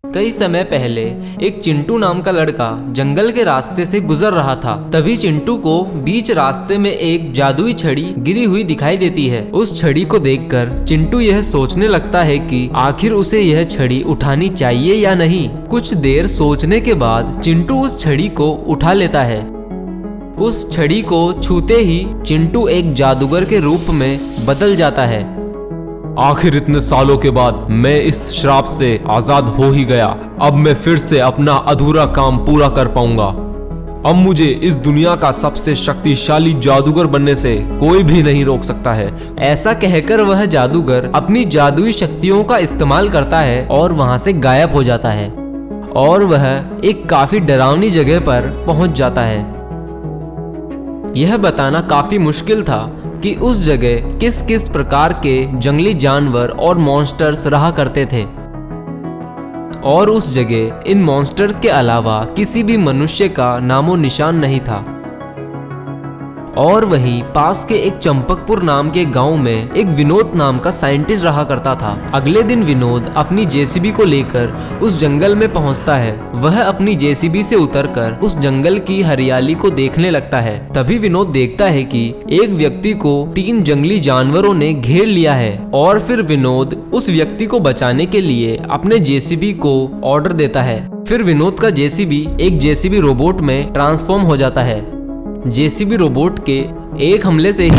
कई समय पहले एक चिंटू नाम का लड़का जंगल के रास्ते से गुजर रहा था। तभी चिंटू को बीच रास्ते में एक जादुई छड़ी गिरी हुई दिखाई देती है। उस छड़ी को देखकर चिंटू यह सोचने लगता है कि आखिर उसे यह छड़ी उठानी चाहिए या नहीं। कुछ देर सोचने के बाद चिंटू उस छड़ी को उठा लेता है। उस छड़ी को छूते ही चिंटू एक जादूगर के रूप में बदल जाता है। आखिर इतने सालों के बाद मैं इस श्राप से आजाद हो ही गया। अब मैं फिर से अपना अधूरा काम पूरा कर पाऊंगा। अब मुझे इस दुनिया का सबसे शक्तिशाली जादूगर बनने से कोई भी नहीं रोक सकता है। ऐसा कहकर वह जादूगर अपनी जादुई शक्तियों का इस्तेमाल करता है और वहां से गायब हो जाता है और वह एक काफी डरावनी जगह पर पहुंच जाता है। यह बताना काफी मुश्किल था कि उस जगह किस किस प्रकार के जंगली जानवर और मॉन्स्टर्स रहा करते थे और उस जगह इन मॉन्स्टर्स के अलावा किसी भी मनुष्य का नामो निशान नहीं था। और वहीं पास के एक चंपकपुर नाम के गांव में एक विनोद नाम का साइंटिस्ट रहा करता था। अगले दिन विनोद अपनी जेसीबी को लेकर उस जंगल में पहुंचता है। वह अपनी जेसीबी से उतरकर उस जंगल की हरियाली को देखने लगता है। तभी विनोद देखता है कि एक व्यक्ति को 3 जंगली जानवरों ने घेर लिया है और फिर विनोद उस व्यक्ति को बचाने के लिए अपने जेसीबी को ऑर्डर देता है। फिर विनोद का जेसीबी एक जेसीबी रोबोट में ट्रांसफॉर्म हो जाता है। जेसीबी रोबोट के एक हमले से ही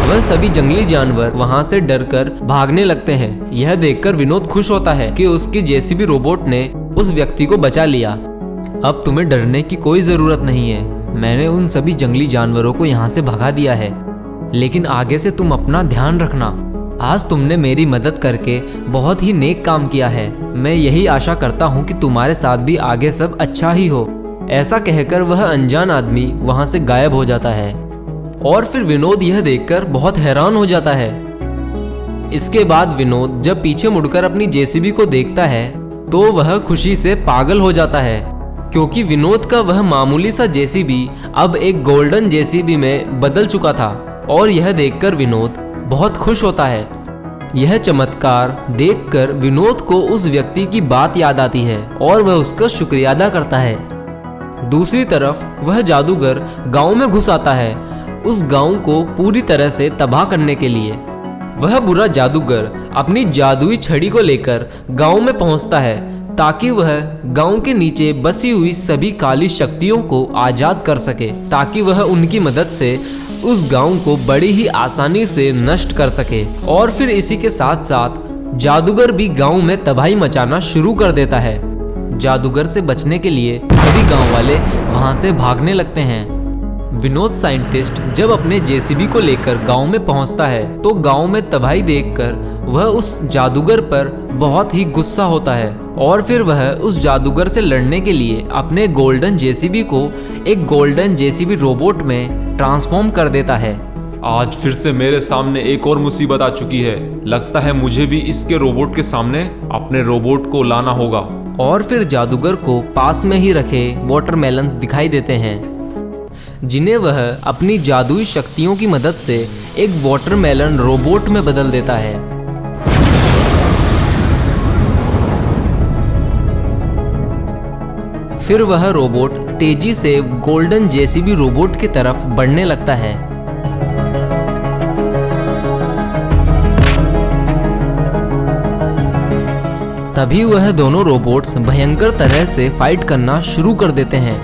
वह सभी जंगली जानवर वहां से डरकर भागने लगते हैं। यह देखकर विनोद खुश होता है कि उसकी जेसीबी रोबोट ने उस व्यक्ति को बचा लिया। अब तुम्हें डरने की कोई जरूरत नहीं है। मैंने उन सभी जंगली जानवरों को यहाँ से भगा दिया है, लेकिन आगे से तुम अपना ध्यान रखना। आज तुमने मेरी मदद करके बहुत ही नेक काम किया है। मैं यही आशा करता हूँ कि तुम्हारे साथ भी आगे सब अच्छा ही हो। ऐसा कहकर वह अनजान आदमी वहां से गायब हो जाता है और फिर विनोद यह देखकर बहुत हैरान हो जाता है। इसके बाद विनोद जब पीछे मुड़कर अपनी जेसीबी को देखता है तो वह खुशी से पागल हो जाता है, क्योंकि विनोद का वह मामूली सा जेसीबी अब एक गोल्डन जेसीबी में बदल चुका था। और यह देखकर विनोद बहुत खुश होता है। यह चमत्कार देखकर विनोद को उस व्यक्ति की बात याद आती है और वह उसका शुक्रिया अदा करता है। दूसरी तरफ वह जादूगर गांव में घुस आता है, उस गांव को पूरी तरह से तबाह करने के लिए। वह बुरा जादूगर अपनी जादुई छड़ी को लेकर गांव में पहुंचता है ताकि वह गांव के नीचे बसी हुई सभी काली शक्तियों को आजाद कर सके, ताकि वह उनकी मदद से उस गांव को बड़ी ही आसानी से नष्ट कर सके। और फिर इसी के साथ साथ जादूगर भी गांव में तबाही मचाना शुरू कर देता है। जादूगर से बचने के लिए सभी गांव वाले वहां से भागने लगते हैं। विनोद साइंटिस्ट जब अपने जेसीबी को लेकर गांव में पहुंचता है तो गांव में तबाही देखकर वह उस जादूगर पर बहुत ही गुस्सा होता है और फिर वह उस जादूगर से लड़ने के लिए अपने गोल्डन जेसीबी को एक गोल्डन जेसीबी रोबोट में ट्रांसफॉर्म कर देता है। आज फिर से मेरे सामने एक और मुसीबत आ चुकी है। लगता है मुझे भी इसके रोबोट के सामने अपने रोबोट को लाना होगा। और फिर जादूगर को पास में ही रखे वाटरमेलन्स दिखाई देते हैं, जिन्हें वह अपनी जादुई शक्तियों की मदद से एक वाटरमेलन रोबोट में बदल देता है। फिर वह रोबोट तेजी से गोल्डन जेसीबी रोबोट की तरफ बढ़ने लगता है। तभी वह दोनों रोबोट्स भयंकर तरह से फाइट करना शुरू कर देते हैं।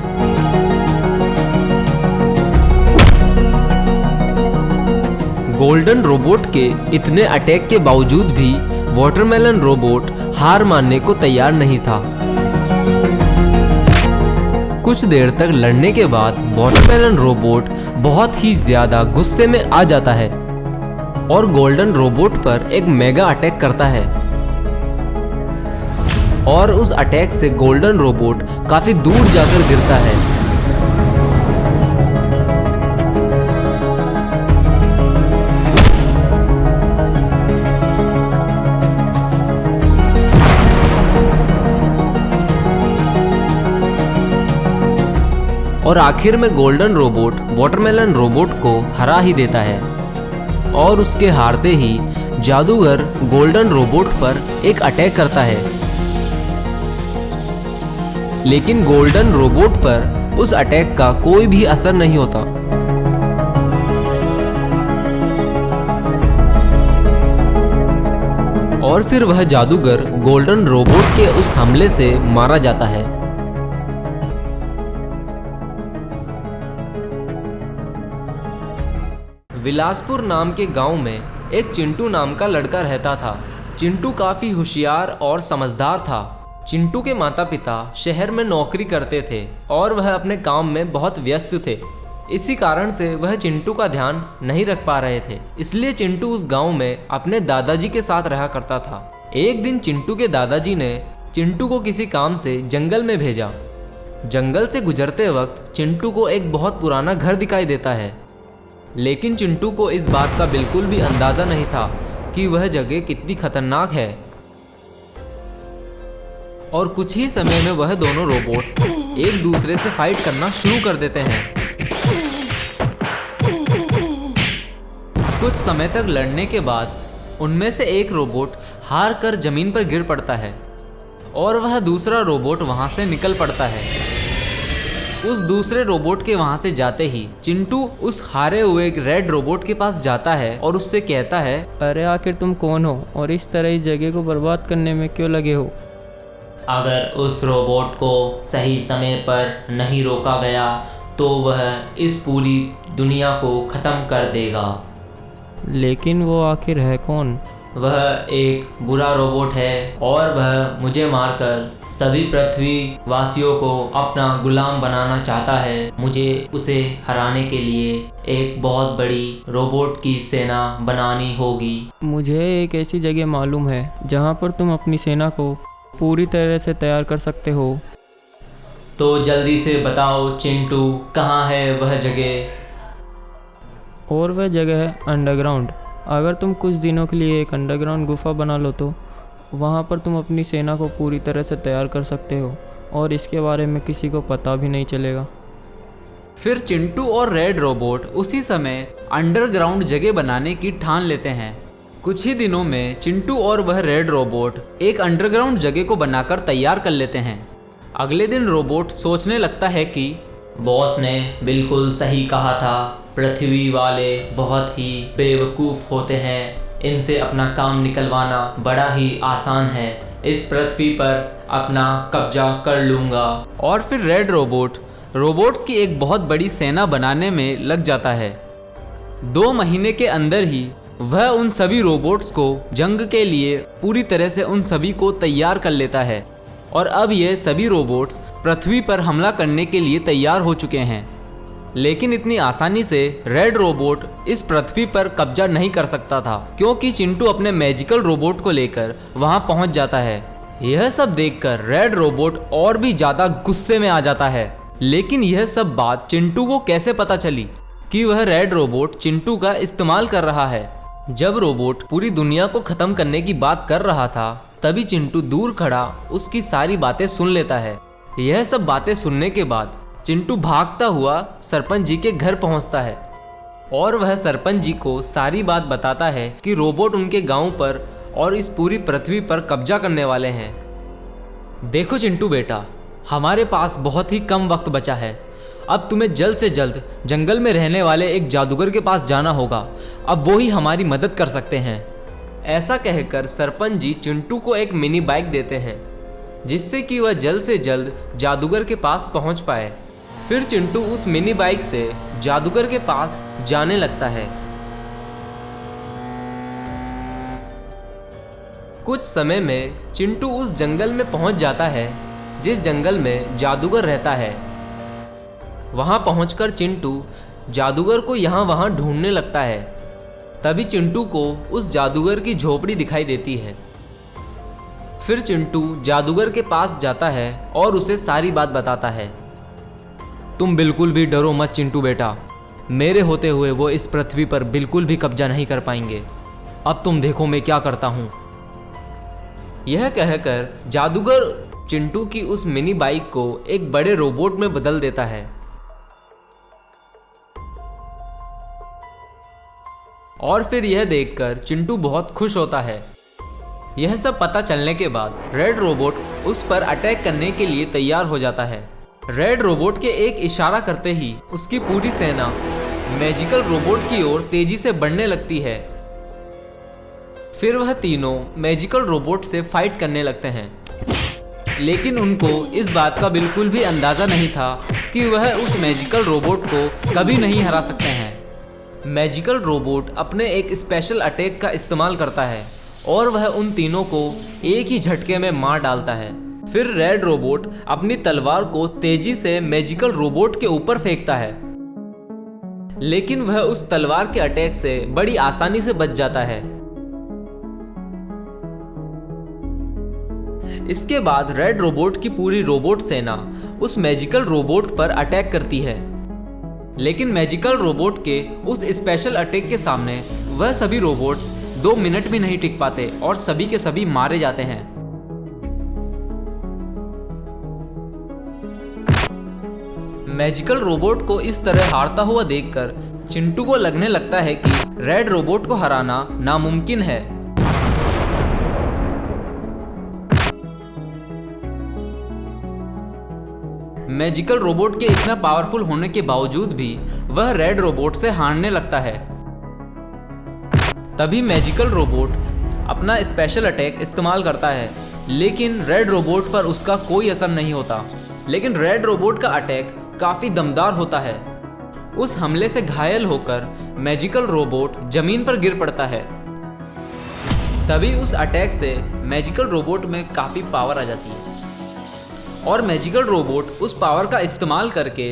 गोल्डन रोबोट के इतने अटैक के बावजूद भी वाटरमेलन रोबोट हार मानने को तैयार नहीं था। कुछ देर तक लड़ने के बाद वाटरमेलन रोबोट बहुत ही ज्यादा गुस्से में आ जाता है और गोल्डन रोबोट पर एक मेगा अटैक करता है और उस अटैक से गोल्डन रोबोट काफी दूर जाकर गिरता है। और आखिर में गोल्डन रोबोट वाटरमेलन रोबोट को हरा ही देता है। और उसके हारते ही जादूगर गोल्डन रोबोट पर एक अटैक करता है, लेकिन गोल्डन रोबोट पर उस अटैक का कोई भी असर नहीं होता। और फिर वह जादूगर गोल्डन रोबोट के उस हमले से मारा जाता है। विलासपुर नाम के गांव में एक चिंटू नाम का लड़का रहता था। चिंटू काफी होशियार और समझदार था। चिंटू के माता पिता शहर में नौकरी करते थे और वह अपने काम में बहुत व्यस्त थे। इसी कारण से वह चिंटू का ध्यान नहीं रख पा रहे थे, इसलिए चिंटू उस गांव में अपने दादाजी के साथ रहा करता था। एक दिन चिंटू के दादाजी ने चिंटू को किसी काम से जंगल में भेजा। जंगल से गुजरते वक्त चिंटू को एक बहुत पुराना घर दिखाई देता है, लेकिन चिंटू को इस बात का बिल्कुल भी अंदाजा नहीं था कि वह जगह कितनी खतरनाक है। और कुछ ही समय में वह दोनों रोबोट्स एक दूसरे से फाइट करना शुरू कर देते हैं। कुछ समय तक लड़ने के बाद उनमें से एक रोबोट हार कर जमीन पर गिर पड़ता है और वह दूसरा रोबोट वहां से निकल पड़ता है। उस दूसरे रोबोट के वहां से जाते ही चिंटू उस हारे हुए रेड रोबोट के पास जाता है और उससे कहता है, अरे आखिर तुम कौन हो और इस तरह इस जगह को बर्बाद करने में क्यों लगे हो? अगर उस रोबोट को सही समय पर नहीं रोका गया तो वह इस पूरी दुनिया को ख़त्म कर देगा। लेकिन वो आखिर है कौन? वह एक बुरा रोबोट है और वह मुझे मारकर सभी पृथ्वी वासियों को अपना गुलाम बनाना चाहता है। मुझे उसे हराने के लिए एक बहुत बड़ी रोबोट की सेना बनानी होगी। मुझे एक ऐसी जगह मालूम है जहाँ पर तुम अपनी सेना को पूरी तरह से तैयार कर सकते हो। तो जल्दी से बताओ चिंटू, कहाँ है वह जगह? और वह जगह है अंडरग्राउंड। अगर तुम कुछ दिनों के लिए एक अंडरग्राउंड गुफा बना लो तो वहाँ पर तुम अपनी सेना को पूरी तरह से तैयार कर सकते हो और इसके बारे में किसी को पता भी नहीं चलेगा। फिर चिंटू और रेड रोबोट उसी समय अंडरग्राउंड जगह बनाने की ठान लेते हैं। कुछ ही दिनों में चिंटू और वह रेड रोबोट एक अंडरग्राउंड जगह को बनाकर तैयार कर लेते हैं। अगले दिन रोबोट सोचने लगता है कि बॉस ने बिल्कुल सही कहा था, पृथ्वी वाले बहुत ही बेवकूफ़ होते हैं। इनसे अपना काम निकलवाना बड़ा ही आसान है। इस पृथ्वी पर अपना कब्जा कर लूँगा। और फिर रेड रोबोट रोबोट्स की एक बहुत बड़ी सेना बनाने में लग जाता है। 2 महीने के अंदर ही वह उन सभी रोबोट्स को जंग के लिए पूरी तरह से उन सभी को तैयार कर लेता है और अब ये सभी रोबोट्स पृथ्वी पर हमला करने के लिए तैयार हो चुके हैं। लेकिन इतनी आसानी से रेड रोबोट इस पृथ्वी पर कब्जा नहीं कर सकता था, क्योंकि चिंटू अपने मैजिकल रोबोट को लेकर वहां पहुंच जाता है। यह सब देखकर रेड रोबोट और भी ज्यादा गुस्से में आ जाता है। लेकिन यह सब बात चिंटू को कैसे पता चली कि वह रेड रोबोट चिंटू का इस्तेमाल कर रहा है? जब रोबोट पूरी दुनिया को खत्म करने की बात कर रहा था, तभी चिंटू दूर खड़ा उसकी सारी बातें सुन लेता है। यह सब बातें सुनने के बाद चिंटू भागता हुआ सरपंच जी के घर पहुंचता है और वह सरपंच जी को सारी बात बताता है कि रोबोट उनके गांव पर और इस पूरी पृथ्वी पर कब्जा करने वाले हैं। देखो चिंटू बेटा, हमारे पास बहुत ही कम वक्त बचा है। अब तुम्हें जल्द से जल्द जंगल में रहने वाले एक जादूगर के पास जाना होगा। अब वो ही हमारी मदद कर सकते हैं। ऐसा कहकर सरपंच जी चिंटू को एक मिनी बाइक देते हैं, जिससे कि वह जल्द से जल्द जादूगर के पास पहुंच पाए। फिर चिंटू उस मिनी बाइक से जादूगर के पास जाने लगता है। कुछ समय में चिंटू उस जंगल में पहुंच जाता है जिस जंगल में जादूगर रहता है। वहां पहुंचकर चिंटू जादूगर को यहाँ वहां ढूंढने लगता है। तभी चिंटू को उस जादूगर की झोपड़ी दिखाई देती है। फिर चिंटू जादूगर के पास जाता है और उसे सारी बात बताता है। तुम बिल्कुल भी डरो मत चिंटू बेटा, मेरे होते हुए वो इस पृथ्वी पर बिल्कुल भी कब्जा नहीं कर पाएंगे। अब तुम देखो मैं क्या करता हूँ। यह कहकर जादूगर चिंटू की उस मिनी बाइक को एक बड़े रोबोट में बदल देता है और फिर यह देखकर चिंटू बहुत खुश होता है। यह सब पता चलने के बाद रेड रोबोट उस पर अटैक करने के लिए तैयार हो जाता है। रेड रोबोट के एक इशारा करते ही उसकी पूरी सेना मैजिकल रोबोट की ओर तेजी से बढ़ने लगती है। फिर वह तीनों मैजिकल रोबोट से फाइट करने लगते हैं, लेकिन उनको इस बात का बिल्कुल भी अंदाजा नहीं था कि वह उस मैजिकल रोबोट को कभी नहीं हरा सकते हैं। मैजिकल रोबोट अपने एक स्पेशल अटैक का इस्तेमाल करता है और वह उन तीनों को एक ही झटके में मार डालता है। फिर रेड रोबोट अपनी तलवार को तेजी से मैजिकल रोबोट के ऊपर फेंकता है, लेकिन वह उस तलवार के अटैक से बड़ी आसानी से बच जाता है। इसके बाद रेड रोबोट की पूरी रोबोट सेना उस मैजिकल रोबोट पर अटैक करती है, लेकिन मैजिकल रोबोट के उस स्पेशल अटैक के सामने वह सभी रोबोट्स 2 मिनट भी नहीं टिक पाते और सभी के सभी मारे जाते हैं। मैजिकल रोबोट को इस तरह हारता हुआ देखकर चिंटू को लगने लगता है कि रेड रोबोट को हराना नामुमकिन है। मैजिकल रोबोट के इतना पावरफुल होने के बावजूद भी वह रेड रोबोट से हारने लगता है। तभी मैजिकल रोबोट अपना स्पेशल अटैक इस्तेमाल करता है, लेकिन रेड रोबोट पर उसका कोई असर नहीं होता। लेकिन रेड रोबोट का अटैक काफी दमदार होता है। उस हमले से घायल होकर मैजिकल रोबोट जमीन पर गिर पड़ता है। तभी उस अटैक से मैजिकल रोबोट में काफी पावर आ जाती है और मैजिकल रोबोट उस पावर का इस्तेमाल करके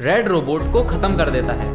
रेड रोबोट को खत्म कर देता है।